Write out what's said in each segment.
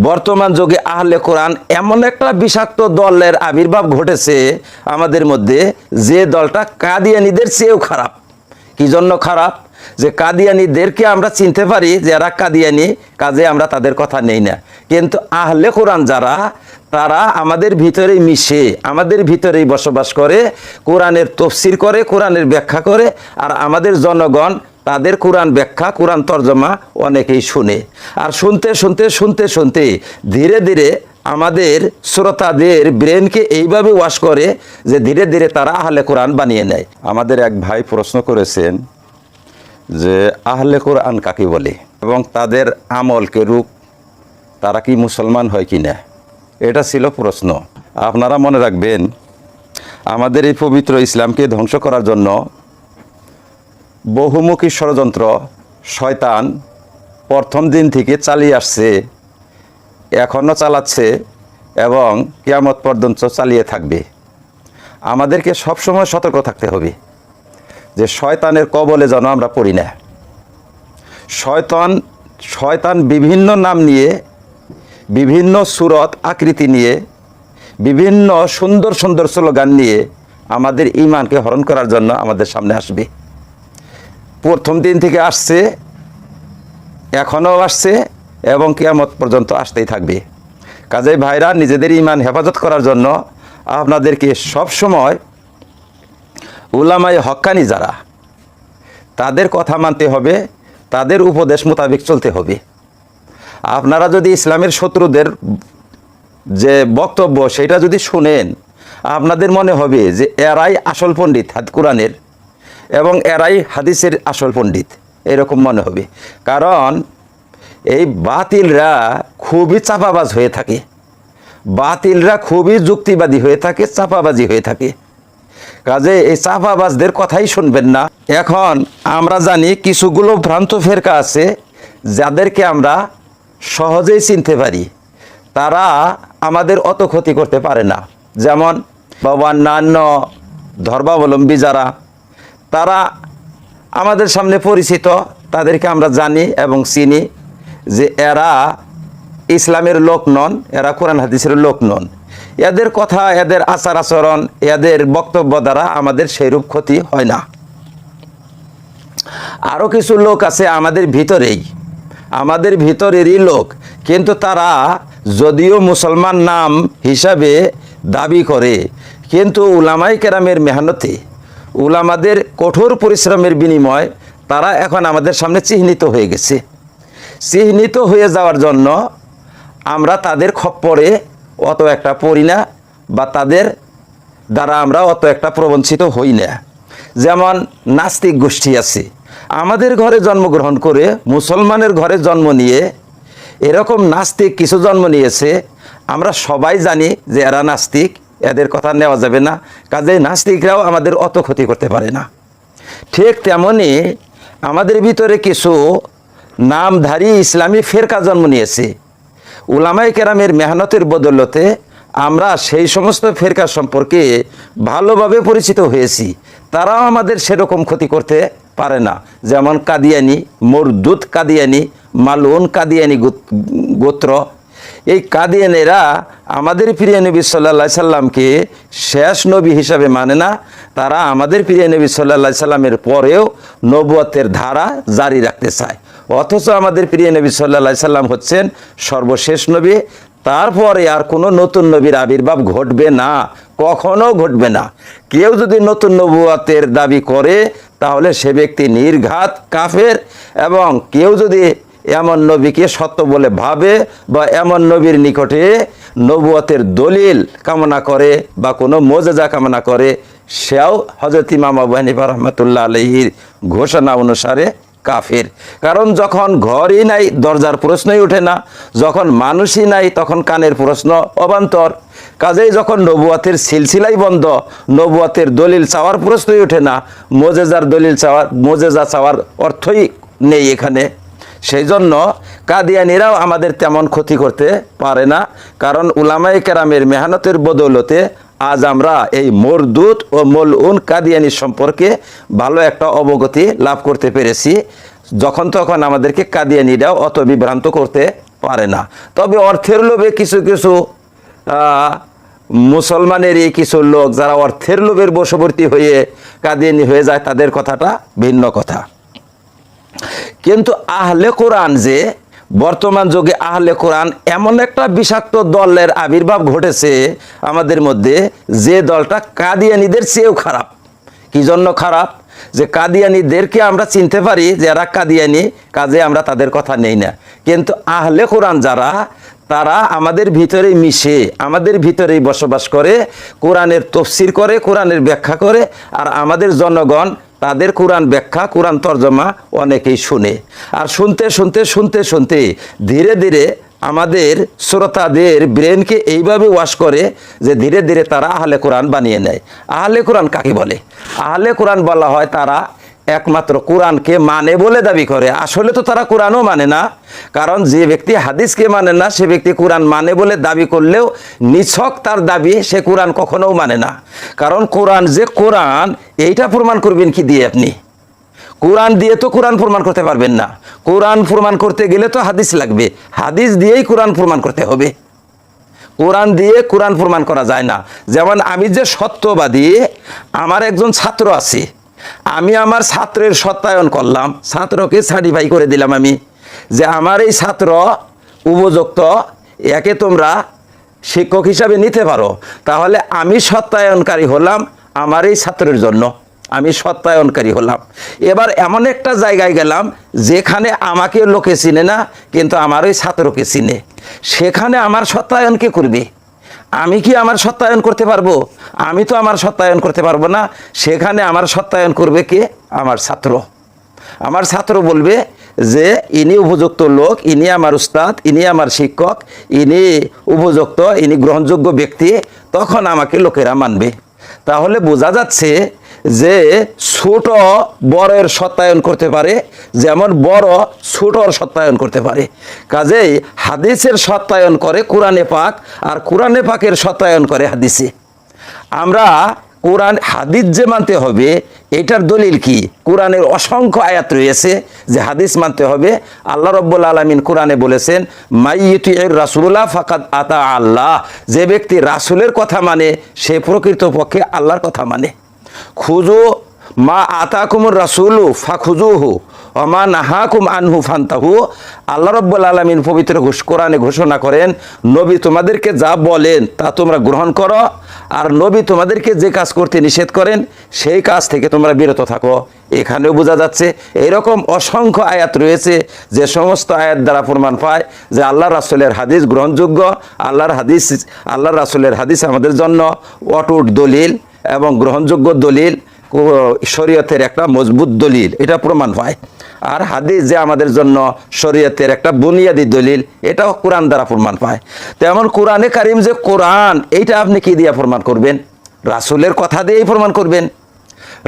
বর্তমান যুগে আহলে কোরআন এমন একটা বিষাক্ত দলের আবির্ভাব ঘটেছে আমাদের মধ্যে, যে দলটা কাদিয়ানীদের চেয়েও খারাপ। কি জন্য খারাপ? যে কাদিয়ানীদেরকে আমরা চিনতে পারি যে এরা কাদিয়ানী, কাজে আমরা তাদের কথা নেই না। কিন্তু আহলে কোরআন যারা, তারা আমাদের ভিতরেই মিশে, আমাদের ভিতরেই বসবাস করে, কোরআনের তফসির করে, কোরআনের ব্যাখ্যা করে। আর আমাদের জনগণ তাদের কোরআন ব্যাখ্যা, কোরআন তর্জমা অনেকেই শুনে। আর শুনতে শুনতে শুনতে শুনতে ধীরে ধীরে আমাদের শ্রোতাদের ব্রেনকে এইভাবে ওয়াশ করে যে ধীরে ধীরে তারা আহলে কোরআন বানিয়ে নেয়। আমাদের এক ভাই প্রশ্ন করেছেন যে আহলে কোরআন কাকে বলে এবং তাদের আমলকে রূপ, তারা কি মুসলমান হয় কি না, এটা ছিল প্রশ্ন। আপনারা মনে রাখবেন, আমাদের এই পবিত্র ইসলামকে ধ্বংস করার জন্য বহুমুখী ষড়যন্ত্র শয়তান প্রথম দিন থেকে চালিয়ে আসছে, এখনও চালাচ্ছে এবং কিয়ামত পর্যন্ত চালিয়ে থাকবে। আমাদেরকে সবসময় সতর্ক থাকতে হবে যে শয়তানের কবলে যেন আমরা পড়ি না। শয়তান বিভিন্ন নাম নিয়ে, বিভিন্ন সুরত আকৃতি নিয়ে, বিভিন্ন সুন্দর সুন্দর স্লোগান নিয়ে আমাদের ঈমানকে হরণ করার জন্য আমাদের সামনে আসবে। প্রথম দিন থেকে আসছে, এখনও আসছে এবং কিয়ামত পর্যন্ত আসতেই থাকবে। কাজেই ভাইরা, নিজেদের ঈমান হেফাজত করার জন্য আপনাদেরকে সবসময় উলামায়ে হক্কানি যারা, তাদের কথা মানতে হবে, তাদের উপদেশ মোতাবেক চলতে হবে। আপনারা যদি ইসলামের শত্রুদের যে বক্তব্য সেটা যদি শুনেন, আপনাদের মনে হবে যে এরাই আসল পণ্ডিত কোরআনের এবং এরাই হাদিসের আসল পণ্ডিত, এরকম মনে হবে। কারণ এই বাতিলরা খুবই চাপাবাজ হয়ে থাকে, বাতিলরা খুবই যুক্তিবাদী হয়ে থাকে, চাপাবাজি হয়ে থাকে। কাজে এই চাপাবাজদের কথাই শুনবেন না। এখন আমরা জানি কিছুগুলো ভ্রান্ত ফেরকা আছে যাদেরকে আমরা সহজেই চিনতে পারি, তারা আমাদের অত ক্ষতি করতে পারে না। যেমন অন্যান্য ধর্মাবলম্বী যারা, তারা আমাদের সামনে পরিচিত, তাদেরকে আমরা জানি এবং চিনি যে এরা ইসলামের লোক নন, এরা কোরআন হাদিসের লোক নন। এদের কথা, এদের আচার আচরণ, এদের বক্তব্য দ্বারা আমাদের সেইরূপ ক্ষতি হয় না। আরও কিছু লোক আছে আমাদের ভিতরেরই লোক, কিন্তু তারা যদিও মুসলমান নাম হিসাবে দাবি করে, কিন্তু উলামায়ে কেরামের মেহনতে, উলামাদের কঠোর পরিশ্রমের বিনিময় তারা এখন আমাদের সামনে চিহ্নিত হয়ে গেছে। চিহ্নিত হয়ে যাওয়ার জন্য আমরা তাদের খপ্পরে অত একটা পড়ি না, বা তাদের দ্বারা আমরা অত একটা প্রবঞ্চিত হই না। যেমন নাস্তিক গোষ্ঠী আছে, আমাদের ঘরে জন্মগ্রহণ করে মুসলমানের ঘরে জন্ম নিয়ে এরকম নাস্তিক কিছু জন্ম নিয়েছে। আমরা সবাই জানি যে এরা নাস্তিক, এদের কথা নেওয়া যাবে না। কাজেই নাস্তিকরাও আমাদের অত ক্ষতি করতে পারে না। ঠিক তেমনি আমাদের ভিতরে কিছু নামধারী ইসলামী ফেরকা জন্ম নিয়েছে। উলামায়ে কেরামের মেহনতের বদৌলতে আমরা সেই সমস্ত ফেরকা সম্পর্কে ভালোভাবে পরিচিত হয়েছি, তারাও আমাদের সেরকম ক্ষতি করতে পারে না। যেমন কাদিয়ানি, মরদুদ কাদিয়ানি, মালউন কাদিয়ানি গোত্র। এই কাদিয়ানিরা আমাদের প্রিয় নবী সাল্লাল্লাহু আলাইহি সাল্লামকে শেষ নবী হিসাবে মানে না। তারা আমাদের প্রিয় নবী সাল্লাল্লাহু আলাইহি সাল্লামের পরেও নবুয়তের ধারা জারি রাখতে চায়, অথচ আমাদের প্রিয় নবী সাল্লাল্লাহু আলাইহি সাল্লাম হচ্ছেন সর্বশেষ নবী। তারপরে আর কোনো নতুন নবীর আবির্ভাব ঘটবে না, কখনো ঘটবে না। কেউ যদি নতুন নবুয়তের দাবি করে তাহলে সে ব্যক্তি নির্ঘাত কাফের, এবং কেউ যদি এমন নবীকে সত্য বলে ভাবে বা এমন নবীর নিকটে নবুয়তের দলিল কামনা করে বা কোনো মোজেজা কামনা করে, সেও হযরত ইমাম আবু হানিফা রাহমাতুল্লাহ আলাইহির ঘোষণা অনুসারে কাফের। কারণ যখন ঘরই নাই দরজার প্রশ্নই ওঠে না, যখন মানুষই নাই তখন কানের প্রশ্ন অবান্তর। কাজেই যখন নবুয়তের সিলসিলাই বন্ধ, নবুয়তের দলিল চাওয়ার প্রশ্নই ওঠে না, মোজেজা চাওয়ার অর্থই নেই এখানে। সেই জন্য কাদিয়ানিরাও আমাদের তেমন ক্ষতি করতে পারে না, কারণ উলামায়ে কেরামের মেহনতের বদৌলতে আজ আমরা এই মরদুদ ও মলউন কাদিয়ানি সম্পর্কে ভালো একটা অবগতি লাভ করতে পেরেছি। যখন তখন আমাদেরকে কাদিয়ানিরাও অত বিভ্রান্ত করতে পারে না। তবে অর্থের লোভে কিছু কিছু মুসলমানেরই কিছু লোক যারা অর্থের লোভের বশবর্তী হয়ে কাদিয়ানি হয়ে যায়, তাদের কথাটা ভিন্ন কথা। কিন্তু আহলে কোরআন যে বর্তমান যুগে আহলে কোরআন এমন একটা বিষাক্ত দলের আবির্ভাব ঘটেছে আমাদের মধ্যে, যে দলটা কাদিয়ানিদের চেয়েও খারাপ। কি জন্য খারাপ? যে কাদিয়ানিদেরকে আমরা চিনতে পারি যে এরা কাদিয়ানি, কাজে আমরা তাদের কথা নেই না। কিন্তু আহলে কোরআন যারা, তারা আমাদের ভিতরে মিশে, আমাদের ভিতরেই বসবাস করে, কোরআনের তফসির করে, কোরআনের ব্যাখ্যা করে, আর আমাদের জনগণ তাদের কোরআন ব্যাখ্যা, কোরআন তর্জমা অনেকেই শুনে। আর শুনতে শুনতে শুনতে শুনতে ধীরে ধীরে আমাদের শ্রোতাদের ব্রেনকে এইভাবে ওয়াশ করে যে ধীরে ধীরে তারা আহলে কোরআন বানিয়ে নেয়। আহলে কোরআন কাকে বলে? আহলে কোরআন বলা হয় তারা একমাত্র কোরআনকে মানে বলে দাবি করে। আসলে তো তারা কোরআনও মানে না, কারণ যে ব্যক্তি হাদিসকে মানে না সে ব্যক্তি কোরআন মানে বলে দাবি করলেও নিছক তার দাবি, সে কোরআন কখনোও মানে না। কারণ কোরআন যে কোরআন, এইটা প্রমাণ করবেন কি দিয়ে? আপনি কোরআন দিয়ে তো কোরআন প্রমাণ করতে পারবেন না। কোরআন প্রমাণ করতে গেলে তো হাদিস লাগবে, হাদিস দিয়েই কোরআন প্রমাণ করতে হবে। কোরআন দিয়ে কোরআন প্রমাণ করা যায় না। যেমন আমি যে সত্যবাদী, আমার একজন ছাত্র আছে, আমি আমার ছাত্রের সত্যায়ন করলাম, ছাত্রকে সার্টিফাই করে দিলাম আমি যে আমার এই ছাত্র উপযুক্ত, একে তোমরা শিক্ষক হিসাবে নিতে পারো, তাহলে আমি সত্যায়নকারী হলাম আমার এই ছাত্রের জন্য, আমি সত্যায়নকারী হলাম। এবার এমন একটা জায়গায় গেলাম যেখানে আমাকে লোকে চিনে না, কিন্তু আমার ওই ছাত্রকে চিনে, সেখানে আমার সত্যায়ন কে করবে? আমি কি আমার সত্যায়ন করতে পারবো? আমি তো আমার সত্যায়ন করতে পারবো না। সেখানে আমার সত্যায়ন করবে কে? আমার ছাত্র। আমার ছাত্র বলবে যে ইনি উপযুক্ত লোক, ইনি আমার উস্তাদ, ইনি আমার শিক্ষক, ইনি উপযুক্ত, ইনি গ্রহণযোগ্য ব্যক্তি, তখন আমাকে লোকেরা মানবে। তাহলে বোঝা যাচ্ছে যে ছোট বড়ের সত্যায়ন করতে পারে, যেমন বড় ছোটর সত্যায়ন করতে পারে। কাজেই হাদিসের সত্যায়ন করে কোরআনে পাক, আর কোরআনে পাকের সত্যায়ন করে হাদিসে। আমরা কোরআন হাদিস যে মানতে হবে, এটার দলিল কি? কোরআনের অসংখ্য আয়াত রয়েছে যে হাদিস মানতে হবে। আল্লাহ রাব্বুল আলামিন কোরআনে বলেছেন, মাইয়ুতিউর রাসূলা ফাকাদ আতা আল্লাহ, যে ব্যক্তি রাসূলের কথা মানে সে প্রকৃতপক্ষে আল্লাহর কথা মানে। খুজু মা আতাকুমুর রাসূলু ফাখুজুহু ওয়া মা নাহাকুম আনহু ফান্তাহু। আল্লাহ রাব্বুল আলামিন পবিত্র কোরআনে ঘোষণা করেন, নবী তোমাদেরকে যা বলেন তা তোমরা গ্রহণ করো, আর নবী তোমাদেরকে যে কাজ করতে নিষেধ করেন সেই কাজ থেকে তোমরা বিরত থাকো। এখানেও বোঝা যাচ্ছে এরকম অসংখ্য আয়াত রয়েছে যে সমস্ত আয়াত দ্বারা প্রমাণ পায় যে আল্লাহ রাসূলের হাদিস গ্রহণযোগ্য, আল্লাহ রাসূলের হাদিস আমাদের জন্য অটুট দলিল এবং গ্রহণযোগ্য দলিল, শরীয়তের একটা মজবুত দলিল, এটা প্রমাণ হয়। আর হাদিস যে আমাদের জন্য শরীয়তের একটা বুনিয়াদি দলিল, এটাও কোরআন দ্বারা প্রমাণ পায়। তেমন কোরআনে কারিম যে কোরআন, এইটা আপনি কি দিয়ে প্রমাণ করবেন? রাসূলের কথা দিয়েই প্রমাণ করবেন।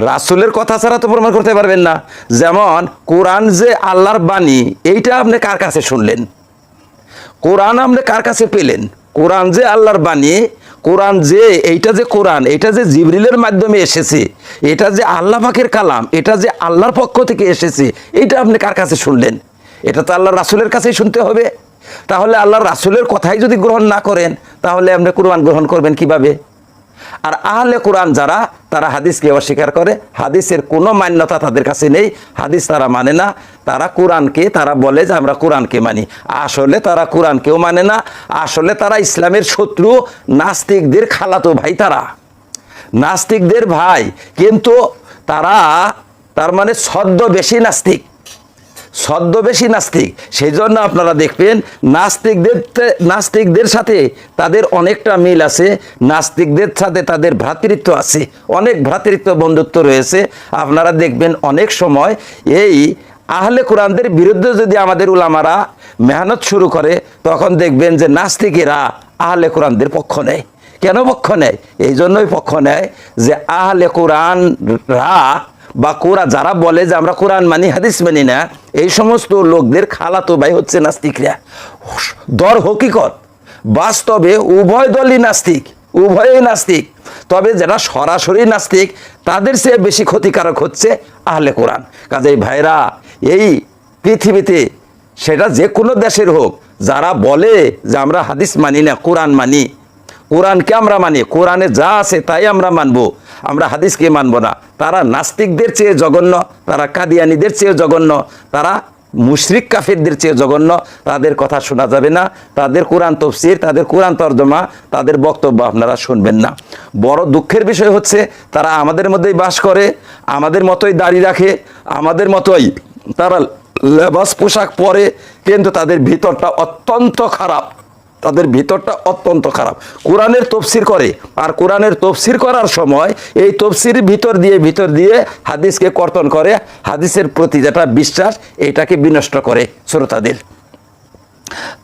রাসূলের কথা ছাড়া তো প্রমাণ করতে পারবেন না। যেমন কোরআন যে আল্লাহর বাণী, এইটা আপনি কার কাছে শুনলেন? কোরআন আপনি কার কাছে পেলেন? কোরআন যে আল্লাহর বাণী, কোরআন যে এইটা যে কোরআন, এটা যে জিবরিলের মাধ্যমে এসেছে, এটা যে আল্লাহ পাকের কালাম, এটা যে আল্লাহর পক্ষ থেকে এসেছে, এইটা আপনি কার কাছে শুনলেন? এটা তো আল্লাহর রাসূলের কাছেই শুনতে হবে। তাহলে আল্লাহর রাসূলের কথাই যদি গ্রহণ না করেন, তাহলে আপনি কোরআন গ্রহণ করবেন কিভাবে? আর আহলে কোরআন যারা, তারা হাদিসকে অস্বীকার করে, হাদিসের কোনো মান্যতা তাদের কাছে নেই, হাদিস তারা মানে না। তারা কোরআনকে, তারা বলে যে আমরা কোরআনকে মানি, আসলে তারা কোরআনকেও মানে না। আসলে তারা ইসলামের শত্রু, নাস্তিকদের খালাতো ভাই, তারা নাস্তিকদের ভাই, কিন্তু তারা তার মানে ছদ্মবেশী নাস্তিক, ছদ্মবেশী নাস্তিক। সেই জন্য আপনারা দেখবেন নাস্তিকদের সাথে তাদের অনেকটা মিল আছে, নাস্তিকদের সাথে তাদের ভ্রাতৃত্ব আছে, অনেক ভ্রাতৃত্ব বন্ধুত্ব রয়েছে। আপনারা দেখবেন অনেক সময় এই আহলে কোরআনদের বিরুদ্ধে যদি আমাদের উলামারা মেহনত শুরু করে, তখন দেখবেন যে নাস্তিকেরা আহলে কোরআনদের পক্ষ নেয়। কেন পক্ষ নেয়? এই জন্যই পক্ষ নেয় যে আহলে কোরআনরা বা কোরআন যারা বলে যে আমরা কোরআন মানি হাদিস মানি না, এই সমস্ত লোকদের খালাতো ভাই হচ্ছে নাস্তিকরা। দর হকিকত বাস্তবে উভয় দলই নাস্তিক, উভয়ই নাস্তিক। তবে যারা সরাসরি নাস্তিক, তাদের চেয়ে বেশি ক্ষতিকারক হচ্ছে আহলে কোরআন। কাজেই ভাইরা, এই পৃথিবীতে সেটা যে কোনো দেশের হোক, যারা বলে যে আমরা হাদিস মানি না, কোরআন মানি, কোরআনকে আমরা মানি, কোরআনে যা আছে তাই আমরা মানবো, আমরা হাদিসকে মানবো না, তারা নাস্তিকদের চেয়ে জঘন্য, তারা কাদিয়ানীদের চেয়ে জঘন্য, তারা মুশরিক কাফিরদের চেয়ে জঘন্য। তাদের কথা শোনা যাবে না, তাদের কোরআন তফসির, তাদের কোরআন তর্জমা, তাদের বক্তব্য আপনারা শুনবেন না। বড় দুঃখের বিষয় হচ্ছে তারা আমাদের মধ্যেই বাস করে, আমাদের মতোই দাড়ি রাখে, আমাদের মতোই তারা লেবাস পোশাক পরে, কিন্তু তাদের ভিতরটা অত্যন্ত খারাপ, তাদের ভিতরটা অত্যন্ত খারাপ। কোরআনের তফসির করে, আর কোরআনের তফসির করার সময় এই তফসির ভিতর দিয়ে হাদিসকে কর্তন করে, হাদিসের প্রতি যেটা বিশ্বাস এটাকে বিনষ্ট করে শ্রোতাদের।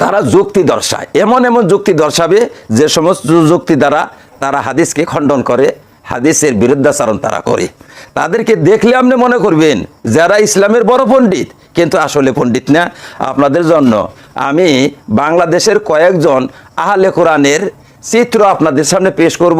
তারা যুক্তি দর্শায়, এমন এমন যুক্তি দর্শাবে যে সমস্ত যুক্তি দ্বারা তারা হাদিসকে খণ্ডন করে, হাদিসের বিরুদ্ধাচরণ তারা করে। তাদেরকে দেখলে আপনি মনে করবেন যারা ইসলামের বড় পণ্ডিত, কিন্তু আসলে পণ্ডিত না। আপনাদের জন্য আমি বাংলাদেশের কয়েকজন আহলে কোরআনের চিত্র আপনাদের সামনে পেশ করব,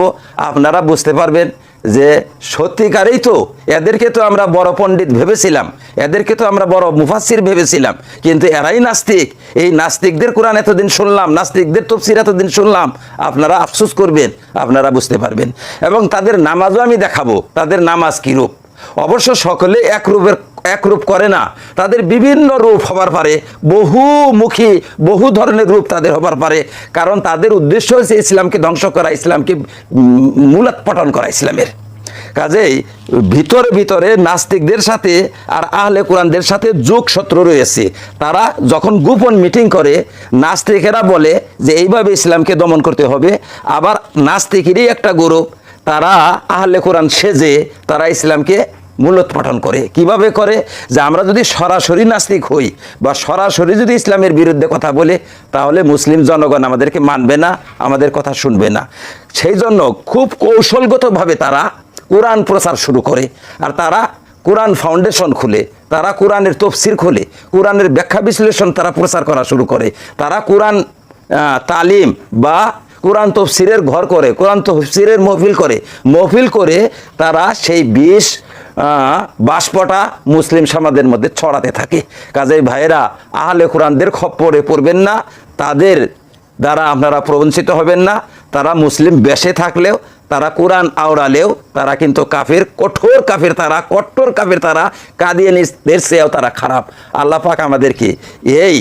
আপনারা বুঝতে পারবেন যে সত্যিকারেই তো এদেরকে তো আমরা বড় পণ্ডিত ভেবেছিলাম, এদেরকে তো আমরা বড় মুফাসসির ভেবেছিলাম, কিন্তু এরাই নাস্তিক। এই নাস্তিকদের কোরআন এতদিন শুনলাম, নাস্তিকদের তফসির এতদিন শুনলাম, আপনারা আফসোস করবেন, আপনারা বুঝতে পারবেন। এবং তাদের নামাজও আমি দেখাবো, তাদের নামাজ কী রূপ। অবশ্য সকলে একরূপ করে না, তাদের বিভিন্ন রূপ হবার পারে, বহুমুখী বহু ধরনের রূপ তাদের হবার পারে, কারণ তাদের উদ্দেশ্য হচ্ছে ইসলামকে ধ্বংস করা, ইসলামকে মূলোৎপাটন করা ইসলামের। কাজেই ভিতরে ভিতরে নাস্তিকদের সাথে আর আহলে কোরআনদের সাথে যোগসূত্র রয়েছে। তারা যখন গোপন মিটিং করে, নাস্তিকেরা বলে যে এইভাবে ইসলামকে দমন করতে হবে, আবার নাস্তিকেরই একটা গ্রুপ তারা আহলে কোরআন সেজে তারা ইসলামকে মূলোৎপাটন করে। কিভাবে করে? যে আমরা যদি সরাসরি নাস্তিক হই বা সরাসরি যদি ইসলামের বিরুদ্ধে কথা বলে, তাহলে মুসলিম জনগণ আমাদেরকে মানবে না, আমাদের কথা শুনবে না। সেই জন্য খুব কৌশলগতভাবে তারা কোরআন প্রচার শুরু করে, আর তারা কোরআন ফাউন্ডেশন খুলে, তারা কোরআনের তফসির খোলে, কোরআনের ব্যাখ্যা বিশ্লেষণ তারা প্রচার করা শুরু করে, তারা কোরআন তালিম বা কোরআন তফসিরের ঘর করে, কোরআন তফসিরের মহফিল করে তারা সেই বাষ্পটা মুসলিম সমাজের মধ্যে ছড়াতে থাকে। কাজেই ভাইয়েরা, আহলে কোরআনদের খপ্পরে পড়বেন না, তাদের দ্বারা আপনারা প্রবঞ্চিত হবেন না। তারা মুসলিম বেশে থাকলেও, তারা কোরআন আওড়ালেও তারা কিন্তু কাফের, কঠোর কাফের, তারা কট্টর কাফের, তারা কাদিয়ানীদের চেয়েও তারা খারাপ। আল্লাহ পাক আমাদেরকে এই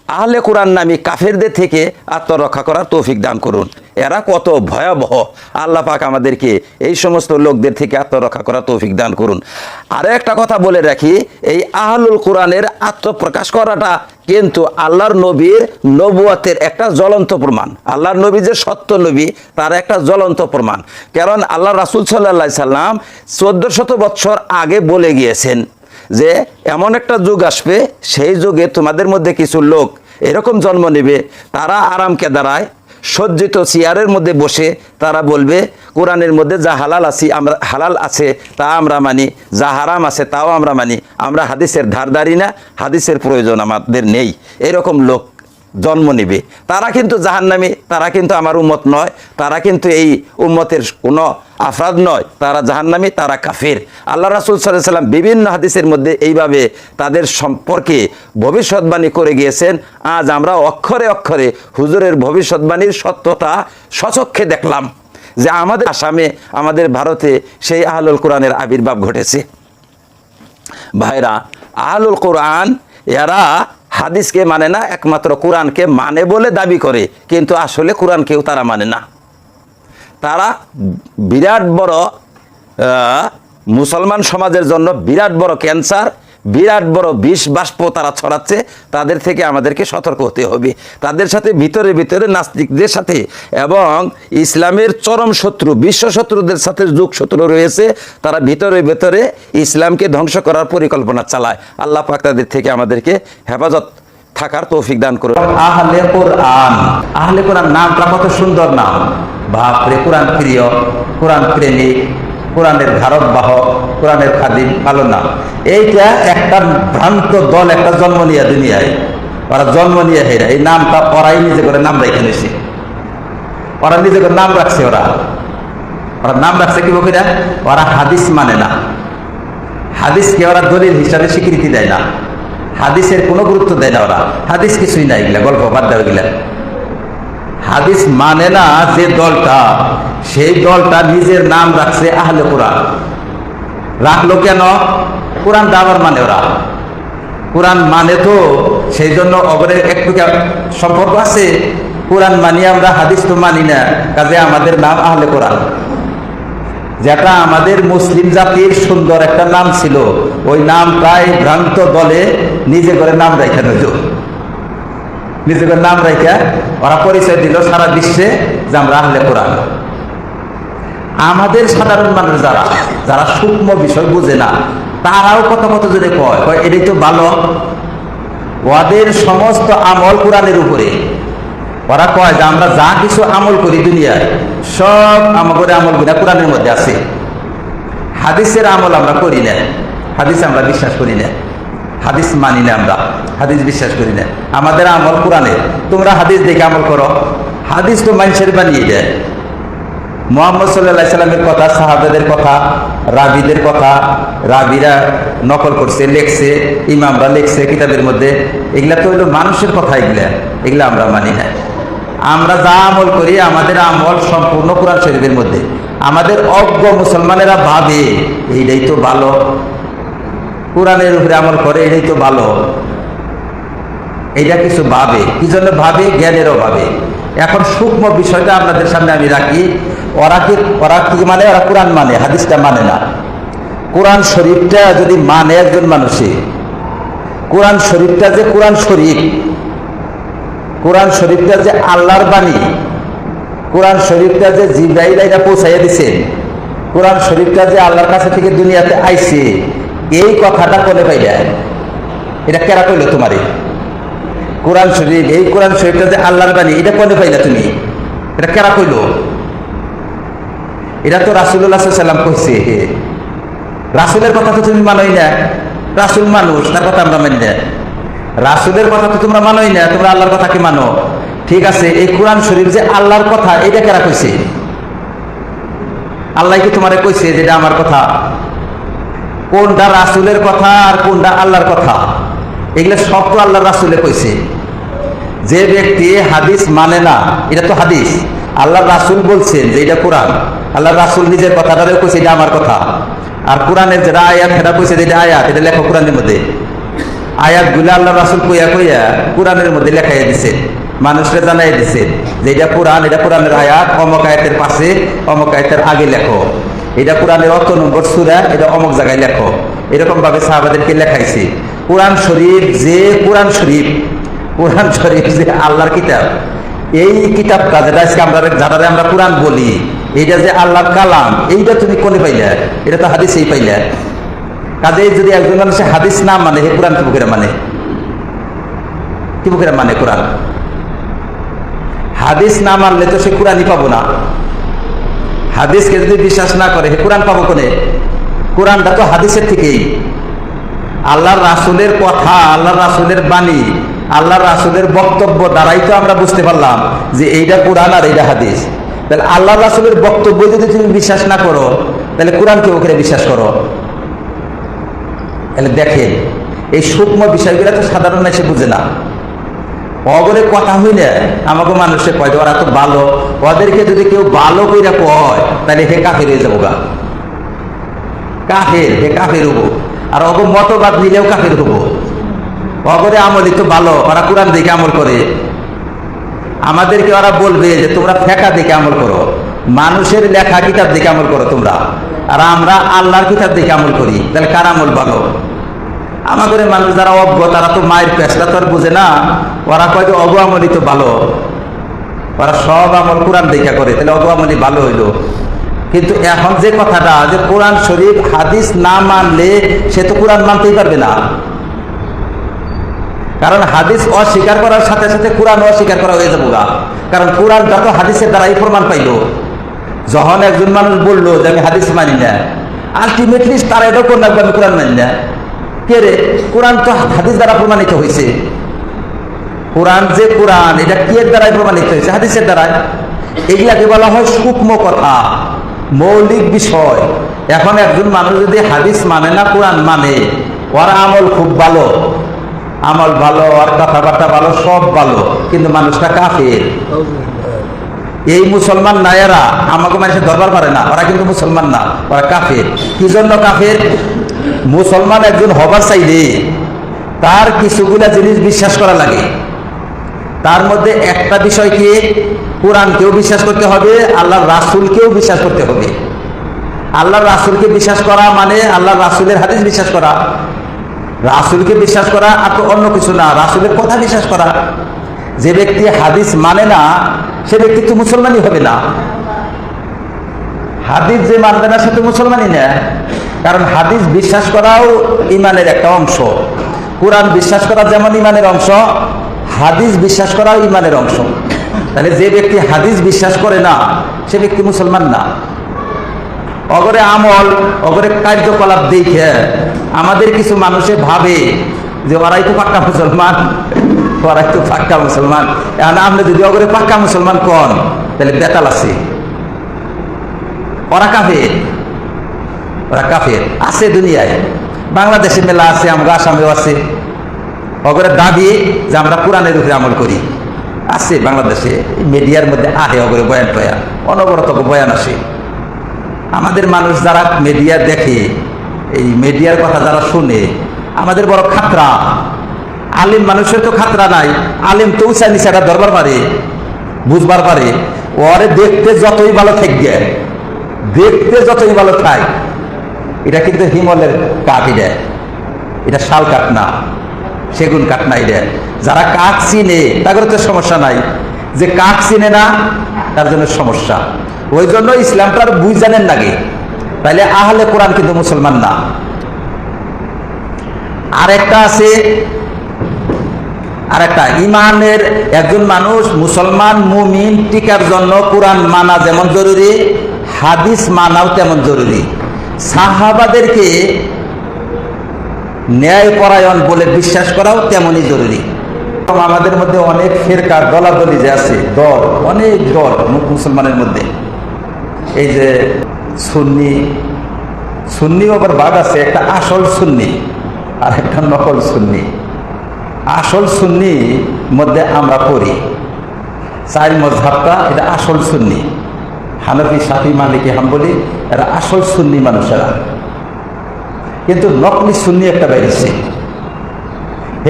আহলে কোরআন নামী কাফেরদের থেকে আত্মরক্ষা করার তৌফিক দান করুন। এরা কত ভয়াবহ, আল্লাহ পাক আমাদেরকে এই সমস্ত লোকদের থেকে আত্মরক্ষা করার তৌফিক দান করুন। আরও একটা কথা বলে রাখি, এই আহলুল কোরআনের আত্মপ্রকাশ করাটা কিন্তু আল্লাহর নবীর নবুয়তের একটা জ্বলন্ত প্রমাণ। আল্লাহর নবী যে সত্য নবী তার একটা জ্বলন্ত প্রমাণ। কারণ আল্লাহ রাসূল সাল্লাল্লাহু আলাইহি সাল্লাম 1400 বছর আগে বলে গিয়েছেন যে এমন একটা যুগ আসবে, সেই যুগে তোমাদের মধ্যে কিছু লোক এরকম জন্ম নেবে, তারা আরামকে দাঁড়ায় সজ্জিত চেয়ারের মধ্যে বসে তারা বলবে কোরআনের মধ্যে যা হালাল আছে তা আমরা মানি, যা হারাম আছে তাও আমরা মানি, আমরা হাদিসের ধারধারি না, হাদিসের প্রয়োজন আমাদের নেই। এরকম লোক জন্ম নেবে। তারা কিন্তু জাহান্নামী, তারা কিন্তু আমার উম্মত নয়, তারা কিন্তু এই উম্মতের কোনো আফরাদ নয়, তারা জাহান্নামী, তারা কাফের। আল্লাহ রাসূল সাল্লাল্লাহু আলাইহি ওয়াসাল্লাম বিভিন্ন হাদিসের মধ্যে এইভাবে তাদের সম্পর্কে ভবিষ্যৎবাণী করে গিয়েছেন। আজ আমরা অক্ষরে অক্ষরে হুজুরের ভবিষ্যৎবাণীর সত্যতা স্বচক্ষে দেখলাম যে আমাদের আসামে, আমাদের ভারতে সেই আহলুল কোরআনের আবির্ভাব ঘটেছে। ভাইরা, আহলুল কোরআন এরা হাদিসকে মানে না, একমাত্র কোরআনকে মানে বলে দাবি করে, কিন্তু আসলে কোরআনকেও তারা মানে না। তারা বিরাট বড় মুসলমান সমাজের জন্য বিরাট বড় ক্যান্সার, বিরাট বড় বিষ বাষ্প তারা ছড়াচ্ছে। তাদের থেকে আমাদেরকে সতর্ক হতে হবে। তাদের সাথে ভিতরে ভিতরে নাস্তিকদের সাথে এবং ইসলামের চরম শত্রু, বিশ্ব শত্রুদের সাথে যোগসূত্র রয়েছে। তারা ভিতরে ভিতরে ইসলামকে ধ্বংস করার পরিকল্পনা চালায়। আল্লাহ পাক তাদের থেকে আমাদেরকে হেফাজত থাকার তৌফিক দান করুন। আহলে কোরআন, আহলে কোরআন নামটা কত সুন্দর নাম। বাপরে, কোরআন প্রিয়, কোরআন প্রেমিক, কোরআনের ধারক বাহক, কোরআনের খাদিম, ভালো নাম। এইটা একটা ভ্রান্ত দল একটা জন্ম নিয়ে দুনিয়ায়, ওরা জন্ম নিয়ে হেরা এই নামটা ওরাই নিজে করে নাম রেখে নিয়েছে। ওরা নিজে করে নাম রাখছে, ওরা নাম রাখছে কি বকিরা? ওরা হাদিস মানে না, হাদিসকে ওরা দলিল হিসাবে স্বীকৃতি দেয় না, হাদিসের কোনো গুরুত্ব দেয় না ওরা। হাদিস কিছুই না, এগুলা গল্প বাদ দেওয়া গেলা। হাদিস মানে না যে দলটা, সেই দলটা নিজের নাম রাখছে আহলে কোরআন। রাখলো কেন? কোরআন দাবার মানে ওরা। কোরআন মানে তো সেই জন্য অগরের একটু সম্পর্ক আছে। কোরআন মানি আমরা, হাদিস তো মানি না, কাজে আমাদের নাম আহলে কোরআন। যেটা আমাদের মুসলিম জাতির সুন্দর একটা নাম ছিল, ওই নামটাই ভ্রান্ত দলে নিজে করে নাম রাখা নইল। নিজে করে নাম রাখা ওরা পরিচয় দিল সারা বিশ্বে যে আমরা আহলে কোরআন। আমাদের সাধারণ মানুষ যারা যারা সূক্ষ্ম বিষয় বুঝে না, তারাও কত কত জোরে কয় এটাই তো ভালো। ওদের সমস্ত আমল কোরআনের উপরে। ওরা কয় যে আমরা যা কিছু আমল করি দুনিয়ায়, সব আমাদের আমলগুলো কোরআনের মধ্যে আছে। হাদিসের আমল আমরা করি না, হাদিস আমরা বিশ্বাস করি না, হাদিস মানি না, আমরা হাদিস বিশ্বাস করি না। আমাদের আমল কোরআনের। তোমরা হাদিস দেখে আমল করো, হাদিস তো মানুষের বানিয়ে দেয়। মুহাম্মদ সাল্লাল্লাহু আলাইহি সাল্লামের কথা, সাহাবাদের কথা, রাবিদের কথা, রাবিরা নকল করছে, লেখছে, ইমামরা লেখছে কিতাবের মধ্যে। এগুলা তো হইলো মানুষের কথা। এগুলা আমরা মানি না। আমরা যা আমল করি, আমাদের আমল সম্পূর্ণ কোরআন শরীফের মধ্যে। আমাদের অজ্ঞ মুসলমানেরা ভাবে এইটাই তো ভালো, কোরআনের উপরে আমল করে, এটাই তো ভালো। এইটা কিছু ভাবে, কি জন্য ভাবে? জ্ঞানেরও ভাবে। এখন সূক্ষ্ম বিষয়টা আপনাদের সামনে আমি রাখি। ওরা কি মানে? ওরা কোরআন মানে, হাদিসটা মানে না। কোরআন শরীফটা যদি মানে একজন মানুষে, কোরআন শরীফটা যে কোরআন শরীফ, কোরআন শরীফটা যে আল্লাহর বাণী, কোরআন শরীফটা যে জিবরাইল আইনা পৌঁছাইয়া দিছেন, কোরআন শরীফটা যে আল্লাহর কাছে থেকে দুনিয়াতে আইছে, এই কথাটা কোনে পাইলা? এটা কেরা কইল তোমারে? কোরআন শরীফ, এই কোরআন শরীফটা যে আল্লাহর বাণী, এটা কোনে পাইলা তুমি? এটা কেরা কইল? এটা তো রাসূলুল্লাহ সাল্লাল্লাহু আলাইহি ওয়াসাল্লাম কইছে। রাসূলের কথা তো তুমি মানোই না। রাসূল মানুষ, তার কথা আমরা মানি না। রাসূলের কথা তো তোমরা মানোই না, তোমরা আল্লাহর কথা কি মানো? ঠিক আছে, এই কোরআন শরীফ যে আল্লাহর কথা, এটা কেরা কইছে? আল্লাহ কি তোমারে কইছে যে এটা আমার কথা? কোনটা রাসূলের কথা আর কোনটা আল্লাহর কথা? এগুলো সব তো আল্লাহ রাসূলে কইছে। যে ব্যক্তি হাদিস মানে না, এটা তো হাদিস, আল্লাহ রাসূল বলছেন যে এটা কোরআন, আল্লাহ রাসূল নিজের কথাটারে কইছে এটা আমার কথা। আর কোরআনের যেটা আয়াত, সেটা কইছে যে এটা আয়াত, এটা লেখো কোরআনের মধ্যে। আয়াতগুলো আল্লাহ রাসূল কইয়া কইয়া কোরআনের মধ্যে লেখাইয়া দিছে, মানুষকে জানাই দিছে যে এটা কোরআন, এটা কোরআনের আয়াত, অমুক আয়াতের পাশে, অমুক আয়াতের আগে লেখো। এটা কোরআনের অত নম্বর সূরা, এটা অমুক জায়গায় লেখো। এরকম ভাবে সাহাবাদেরকে লেখাইছে। কোরআন শরীফ যে কোরআন শরীফ, কোরআন শরীফ যে আল্লাহর কিতাব, এই কিতাবটা যেটা আজকে যারা আমরা কোরআন বলি, এইটা যে আল্লাহর কালাম, এইটা তুমি কোনে পাইলা? এটা তো হাদিসেই পাইলা। কাজে যদি একজন মানুষে হাদিস না মানে, হে কোরআন কি বুকেরা মানে? কি বুকেরা মানে কোরআন? হাদিস না মানলে তো সে কোরআনই পাবো না। হাদিসকে যদি বিশ্বাস না করে, হে কোরআন পাবো কোনে? কোরআনটা তো হাদিসের থেকেই। আল্লাহর রাসূলের কথা, আল্লাহর রাসূলের বাণী, আল্লাহর রাসূলের বক্তব্য দ্বারাই তো আমরা বুঝতে পারলাম যে এইটা কোরআন আর এইটা হাদিস। তাহলে আল্লাহর রাসূলের বক্তব্য যদি তুমি বিশ্বাস না করো, তাহলে কোরআনকে ওখানে বিশ্বাস করো। তাহলে দেখেন, এই সূক্ষ্ম বিষয়গুলো তো সাধারণ মানুষে বুঝে না। অগরে কথা হইলে আমাকে মানুষে কয় ওরা তো ভালো, ওদেরকে যদি কেউ ভালো কইরা কয়, তাহলে হে কাফের হয়ে যাবো গা। কাফের, হে কাফের হবো। আর অগ মতবাদ নিলেও কাফের হবো। অগরে আমলই তো ভালো, ওরা কোরআন দেখে আমল করে। আমাদেরকে ওরা বলবে যে তোমরা ফেকা দেখে আমল করো, মানুষের লেখা কিতাব দেখে আমল করো তোমরা, আর আমরা আল্লাহর কিতাব দেখে আমল করি। তাহলে কার আমল ভালো? আমাদের মানুষ যারা অজ্ঞ, তারা তো মায়ের পেশটা তো আর বুঝে না। ওরা কয় যে অগ আমলই তো ভালো, ওরা সব আমল কোরআন দেখা করে, তাহলে অগ আমলই ভালো হইলো। কিন্তু এখন যে কথাটা, যে কোরআন শরীফ হাদিস না মানলে সে তো কোরআন মানতেই পারবে না। কারণ হাদিস অস্বীকার করার সাথে সাথে কোরআন অস্বীকার করা হয়ে যাবো গা। কারণ কোরআনটা তো হাদিসের দ্বারাই প্রমাণ পাইল। যখন একজন মানুষ বললো যে আমি হাদিস মানি না, আলটিমেটলি তারা এটাও কোন লাগবে আমি কোরআন মানি না। কে রে? কোরআন তো হাদিস দ্বারা প্রমাণিত হয়েছে। কোরআন যে কোরআন, এটা কি এর দ্বারাই প্রমাণিত হয়েছে? হাদিসের দ্বারাই। এগুলাকে বলা হয় সূক্ষ্ম কথা, মৌলিক বিষয়। এখন একজন মানুষ যদি হাদিস মানে না, কোরআন মানে, ওর আমল খুব ভালো, আমল ভালো, আর কথাবার্তা ভালো, সব ভালো, কিন্তু মানুষটা কাফের। এই মুসলমান না, এরা আমাকে মানুষের দরবার পারে না, ওরা কিন্তু মুসলমান না, ওরা কাফের। কি জন্য কাফের? মুসলমান একজন হবার চাইলে তার কিছুগুলা জিনিস বিশ্বাস করা লাগে। তার মধ্যে একটা বিষয় কি, কোরআনকেও বিশ্বাস করতে হবে, আল্লাহর রাসূলকেও বিশ্বাস করতে হবে। আল্লাহর রাসূলকে বিশ্বাস করা মানে আল্লাহর রাসূলের হাদিস বিশ্বাস করা, রাসূলকে বিশ্বাস করা, আর তো অন্য কিছু না, রাসূলের কথা বিশ্বাস করা। যে ব্যক্তি হাদিস মানে না, সে ব্যক্তি তো মুসলমানই হবে না। হাদিস যে মানবে না, সে তো মুসলমানই না। কারণ হাদিস বিশ্বাস করাও ইমানের একটা অংশ। কোরআন বিশ্বাস করা যেমন ইমানের অংশ, হাদিস বিশ্বাস করাও ইমানের অংশ। তাহলে যে ব্যক্তি হাদিস বিশ্বাস করে না, সে ব্যক্তি মুসলমান না। অগরে আমল, অগরে কার্যকলাপ দেখে আমাদের কিছু মানুষে ভাবে যে ওরাই তো পাক্কা মুসলমান, ওরাই তো পাক্কা মুসলমান। এখন আপনি যদি অগরে পাক্কা মুসলমান কন, তাহলে বেতাল আছে। ওরা কাফের, ওরা কাফের আছে দুনিয়ায়। বাংলাদেশে মেলা আছে, আমরা আসামেও আছে। অগরে দাবি যে আমরা কোরআনের উপরে আমল করি, আছে বাংলাদেশে। মিডিয়ার মধ্যে আহে অগরে বয়ান টয়ান, অনবরত বয়ান আসে। আমাদের মানুষ যারা মিডিয়া দেখে, এই মিডিয়ার কথা যারা শুনে, আমাদের বড় খাতরা। আলিম মানুষের তো খাতরা নাই, আলিম তো উঁচা নিচাটা ধরবার পারে, বুঝবার পারে। ওরে দেখতে যতই ভালো থাকবে, দেখতে যতই ভালো থাক, এটা কিন্তু হিমলের কাঠ, এটা শাল কাঠ না, সেগুন কাঠ না। এটা যারা কাঠ চিনে তাদের তো সমস্যা নাই, যে কাঠ চিনে না তার জন্য সমস্যা। ওই জন্য ইসলামটার বুঝ জানেন নাকি, তাইলে আহলে কোরআন কিন্তু মুসলমান না। আরেকটা আছে, আরেকটা ইমানের একজন মানুষ মুসলমান মুমিন টিকার জন্য কোরআন মানা যেমন জরুরি, হাদিস মানাও তেমন জরুরি। সাহাবাদেরকে ন্যায়পরায়ণ বলে বিশ্বাস করাও তেমনই জরুরি। আমাদের মধ্যে অনেক ফেরকা দলাদলি যে আছে, দল, অনেক দল মুসলমানের মধ্যে। এই যে সুন্নি, সুন্নিও আবার ভাগ আছে, একটা আসল সুন্নি আর একটা নকল সুন্নি। আসল সুন্নি মধ্যে আমরা পড়ি, চার মযহাবটা এটা আসল সুন্নি। হানফি, শাফি, মালিকি, হাম্বলি এরা আসল সুন্নি মানুষেরা। কিন্তু নকলি সুন্নি একটা বেরিয়েছে,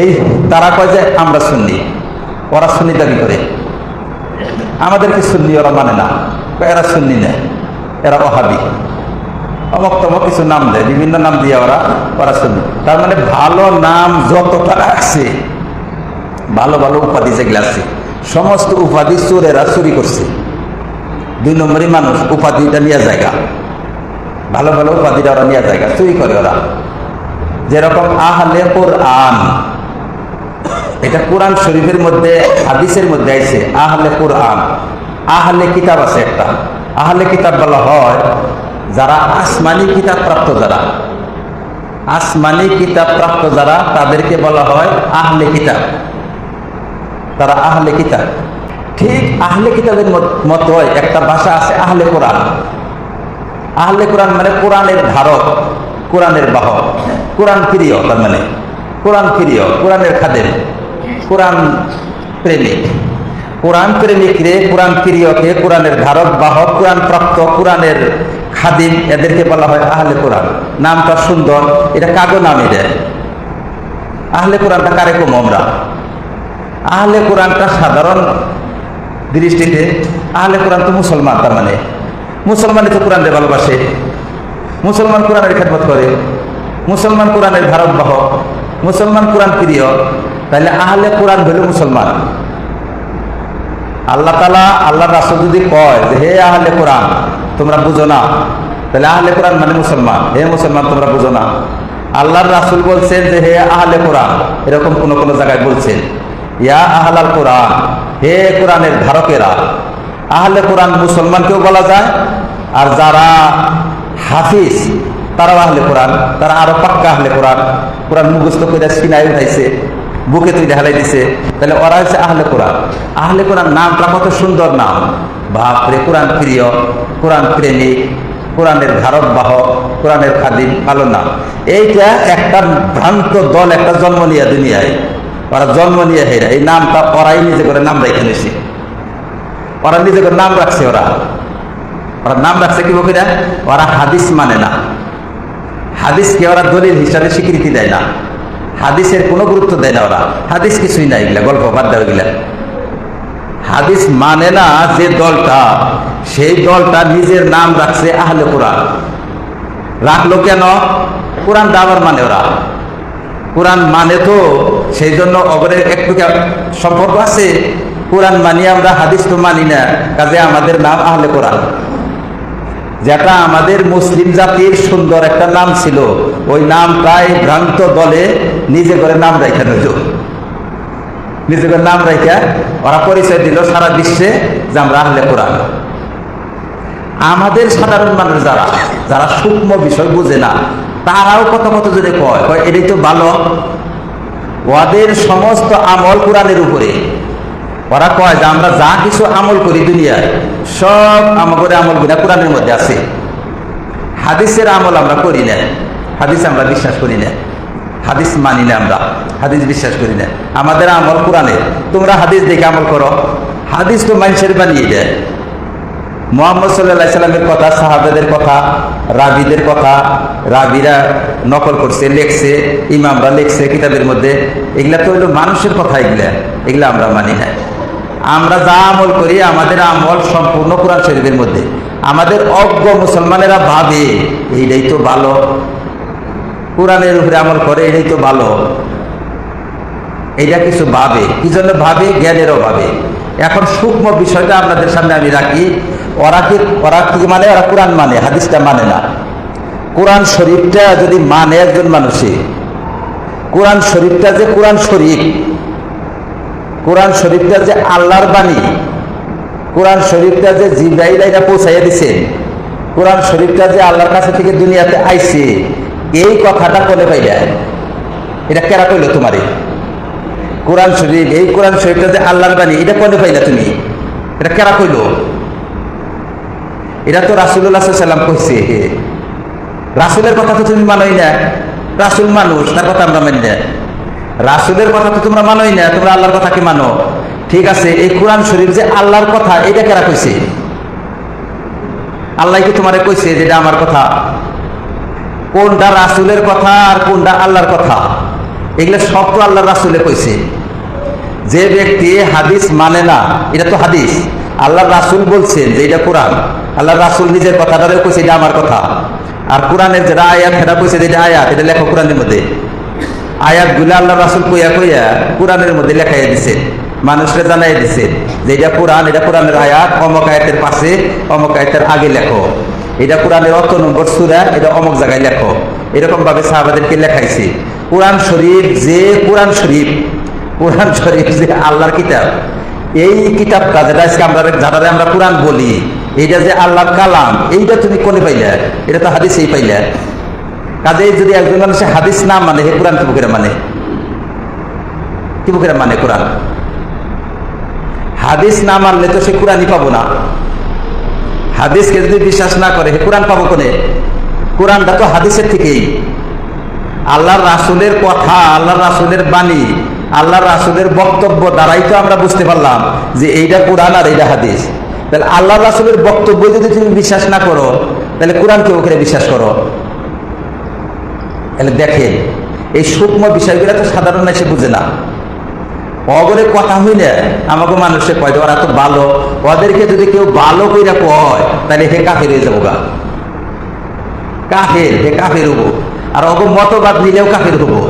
এই তারা কয় যে আমরা সুন্নি, ওরা সুন্নি দাবি করে। আমাদেরকে সুন্নি ওরা মানে না, এরা সুন্নি নেয়, এরা ওহাবি, অমক তমক কিছু নাম দেয়, বিভিন্ন নাম দিয়ে ওরা সুন্নি। তার মানে ভালো নাম যতটা আছে, ভালো ভালো উপাধি যেগুলো আছে, সমস্ত উপাধি চোরেরা চুরি করছে। 2 নম্বরই মানুষ উপাধিটা নিয়ে জায়গা, ভালো ভালো উপাধিটা ওরা নিয়ে জায়গা চুরি করে ওরা। যেরকম আহলে কোরআন, এটা কোরআন শরীফের মধ্যে, হাদিসের মধ্যে আছে আহলে কোরআন। আহলে কিতাব আছে একটা, আহলে কিতাব বলা হয় যারা আসমানি কিতাব প্রাপ্ত, যারা আসমানি কিতাব প্রাপ্ত যারা, তাদেরকে বলা হয় আহলে কিতাব, তারা আহলে কিতাব। ঠিক আহলে কিতাবের মতো একটা ভাষা আছে আহলে কোরআন। আহলে কোরআন মানে কোরআনের ধারক, কোরআনের বাহক, কোরআন প্রিয়। তার মানে কোরআন প্রিয়, কোরআনের খাদেম, কোরআন প্রেমিক। কোরআন প্রেমিক রে, কোরআন প্রিয়কে, কোরআনের ধারক বাহক, কোরআন প্রাপ্ত, কোরআনের খাদিম, এদেরকে বলা হয় আহলে কোরআন। নামটা সুন্দর, এটা কাগো নাম। এটা আহলে কোরআনটা কারে কম আমরা? আহলে কোরআনটা সাধারণ দৃষ্টিতে আহলে কোরআন তো মুসলমান। তার মানে মুসলমানই তো কোরআনের ভালোবাসে, মুসলমান কোরআনের খেদমত করে, মুসলমান কোরআনের ধারক বাহক, মুসলমান কোরআন প্রিয়। তাহলে আহলে কোরআন হলো মুসলমান। আল্লাহ তাআলা, আল্লাহ রাসূল যদি কয় যে হে আহলে কোরআন তোমরা বুঝো না, তাহলে আহলে কোরআন মানে মুসলমান। হে মুসলমান তোমরা বুঝো না। আল্লাহর রাসূল বলছেন যে হে আহলে কোরআন, এরকম কোন কোন জায়গায় বলছেন ইয়া আহলাল কোরআন, হে কোরআনের ধারকেরা। আহলে কোরআন মুসলমানকেও বলা যায়, আর যারা হাফিজ তারাও আহলে কোরআন, তারা আরো পাক্কা আহলে কোরআন। কোরআন মুখস্থ করে সিনায় উঠাইছে, বুকে তুই ঢালাই দিছে, তাহলে ওরা হচ্ছে আহলে কোরআন। আহলে কোরআন নামটা কত সুন্দর নাম, বাপরে! কোরআন প্রিয়, কোরআন প্রেমিক, কোরআনের ধারক বাহক, কোরআনের খাদিম, ভালো নাম। এইটা একটা ভ্রান্ত দল একটা জন্ম নিয়ে দুনিয়ায়, ওরা জন্ম নিয়ে হেরা এই নামটা ওরাই নিজে করে নাম রেখে নিয়েছে, ওরা নিজে করে নাম রাখছে, ওরা নাম রাখছে কি বকিরা, ওরা হাদিস মানে না, হাদিসকে ওরা দলিল হিসাবে স্বীকৃতি দেয় না, হাদিসের কোনো গুরুত্ব দেয় না, ওরা হাদিস কিছুই না, এগুলা গল্প বাদ দেওয়া গেলা। হাদিস মানে না যে দলটা, সেই দলটা নিজের নাম রাখছে আহলে কোরআন। রাখলো কেন? কোরআন দাবার মানে, ওরা কোরআন মানে তো সেই জন্য অগরের একটু সম্পর্ক আছে। কোরআন মানি আমরা, হাদিস তো মানি না, কাজে আমাদের নাম আহলে কোরআন। যেটা আমাদের মুসলিম জাতির সুন্দর একটা নাম ছিল, ওই নামটাই ভ্রান্ত দলে নিজে করে নাম রাখা নিল, নিজে করে নাম রাখা ওরা পরিচয় দিল সারা বিশ্বে যে আমরা আহলে কোরআন। আমাদের সাধারণ মানুষ যারা যারা সূক্ষ্ম বিষয় বুঝে না, তারাও কত কত যদি কয় এটাই তো ভালো, ওদের সমস্ত আমল কোরআনের উপরে। ওরা কয় যে আমরা যা কিছু আমল করি দুনিয়ায়, সব আমাদের আমলগুলো কোরআনের মধ্যে আছে, হাদিসের আমল আমরা করি না, হাদিস আমরা বিশ্বাস করি না, হাদিস মানি না, আমরা হাদিস বিশ্বাস করি না, আমাদের আমল কোরআনের। তোমরা হাদিস দেখে আমল করো, হাদিস তো মানুষের বানিয়ে দেয়। মুহাম্মদ সাল্লাল্লাহু আলাইহি সাল্লামের কথা, সাহাবাদের কথা, রাবিদের কথা, রাবিরা নকল করছে, লেখছে, ইমামরা লেখছে কিতাবের মধ্যে, এগুলা তো হইলো মানুষের কথা, এগুলা আমরা মানি না। আমরা যা আমল করি আমাদের আমল সম্পূর্ণ কোরআন শরীফের মধ্যে। আমাদের অজ্ঞ মুসলমানেরা ভাবে এইটাই তো ভালো, কোরআনের উপরে আমল করে এটাই তো ভালো, এইটা কিছু ভাবে, কি জন্য ভাবে? জ্ঞানের অভাবে। এখন সূক্ষ্ম বিষয়টা আপনাদের সামনে আমি রাখি। ওরা কি মানে? ওরা কোরআন মানে, হাদিসটা মানে না। কোরআন শরীফটা যদি মানে একজন মানুষে, কোরআন শরীফটা যে কোরআন শরীফ, কোরআন শরীফটা যে আল্লাহর বাণী, কোরআন শরীফটা যে জিবরাইল আইনা পৌঁছাইয়া দিছে, কোরআন শরীফটা যে আল্লাহর কাছে থেকে দুনিয়াতে আইছে, এই কথাটা কোনে পাইলা? এটা কেরা কইল তোমারে? কোরআন শরীফ, এই কোরআন শরীফটা যে আল্লাহর বাণী, এটা কোনে পাইলা তুমি? এটা কেরা কইল? এটা তো রাসূলুল্লাহ সাল্লাল্লাহু আলাইহি ওয়াসাল্লাম কইছে। রাসূলের কথা তো তুমি মানোই না, রাসূল মানুষ, তার কথা আমরা মানি না। রাসূলের কথা তো তোমরা মানোই না, তোমরা আল্লাহর কথা কি মানো? ঠিক আছে, এই কোরআন শরীফ যে আল্লাহর কথা, এটা কেরা কইছে? আল্লাহ কি তোমারে কইছে যে এটা আমার কথা? কোনটা রাসূলের কথা আর কোনটা আল্লাহর কথা? এগুলো সব তো আল্লাহর রাসূলে কইছে। যে ব্যক্তি হাদিস মানে না, এটা তো হাদিস, আল্লাহর রাসূল বলছেন যে এটা কোরআন, আল্লাহর রাসূল নিজের কথাটাও কইছে এটা আমার কথা, আর কোরআনের যেটা আয়াত সেটা কইছে যে এটা আয়াত, এটা লেখো কোরআনের মধ্যে। আয়াতগুলো আল্লাহর রাসূল কইয়া কইয়া কোরআনের মধ্যে লেখাইয়া দিছে, মানুষকে জানাই দিছে যে এটা কোরআন, এটা কোরআনের আয়াত, অমুক আয়াতের পাশে অমুক আয়াতের আগে লেখো, এটা কোরআনের অত নম্বর সূরা, এটা অমুক জায়গায় লেখো। এরকম ভাবে সাহাবাদেরকে লেখাইছে। কোরআন শরীফ যে কোরআন শরীফ, কোরআন শরীফ যে আল্লাহর কিতাব, এই কিতাবটা যেটা আজকে যারা আমরা কোরআন বলি, এইটা যে আল্লাহর কালাম, এইটা তুমি কোনে পাইলা? এটা তো হাদিসেই পাইলা। কাজেই যদি একজন মানুষ হাদিস না মানে, হে কোরআন কি বুকেরা মানে? কি বুকেরা মানে কোরআন? হাদিস না মানলে তো সে কোরআনই পাবো না। হাদিসকে যদি বিশ্বাস না করে, হে কোরআন পাবো কোনে? কোরআনটা তো হাদিসের থেকেই, আল্লাহর রাসূলের কথা, আল্লাহর রাসূলের বাণী, আল্লাহর রাসূলের বক্তব্য দ্বারাই তো আমরা বুঝতে পারলাম যে এইটা কোরআন আর এইটা হাদিস। তাহলে আল্লাহর রাসূলের বক্তব্য যদি তুমি বিশ্বাস না করো, তাহলে কোরআনকে ওখানে বিশ্বাস করো। তাহলে দেখেন, এই সূক্ষ্ম বিষয়গুলো তো সাধারণ মানুষ বুঝে না। অগরে কথা হইলে আমাকে মানুষে কয় ওরা তো ভালো, ওদেরকে যদি কেউ ভালো কইরা কয় তাহলে হে কাফের হয়ে যাবো, কাফের, হে কাফের হবো। আর অগ মতবাদ নিলেও কাফের হবো।